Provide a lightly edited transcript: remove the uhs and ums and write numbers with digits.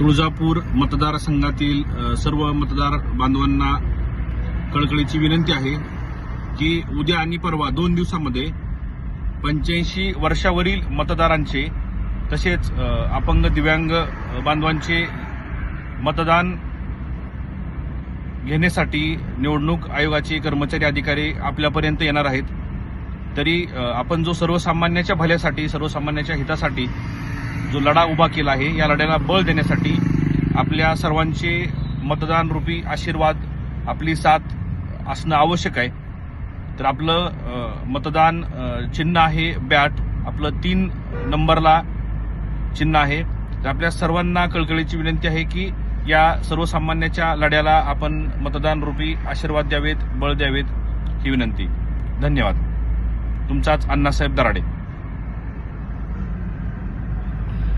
तुळजापूर मतदारसंघातील सर्व मतदार बांधवांना कळकळीची विनंती आहे की उद्या आणि परवा 2 दिवसांमध्ये 85 वर्षावरील मतदारांचे तसेच अपंग दिव्यांग बांधवांचे मतदान घेण्यासाठी निवडणूक आयोगाचे कर्मचारी अधिकारी आपल्यापर्यंत येणार आहेत। तरी आपण जो सर्वसामान्याच्या भल्यासाठी सर्वसामान्याच्या हितासाठी जो लढा उभा केला आहे या लढ्याला बळ देण्यासाठी आपल्या सर्वांचे मतदान रूपी आशीर्वाद आपली साथ असणं आवश्यक आहे। तर आपलं मतदान चिन्ह आहे बॅट, आपलं 3 नंबरला चिन्ह आहे। तर आपल्या सर्वांना कळकळीची विनंती आहे की या सर्वसामान्याच्या लढ्याला आपण मतदान रूपी आशीर्वाद द्यावेत, बळ द्यावेत ही विनंती। धन्यवाद। तुमचाच अण्णासाहेब दराडे।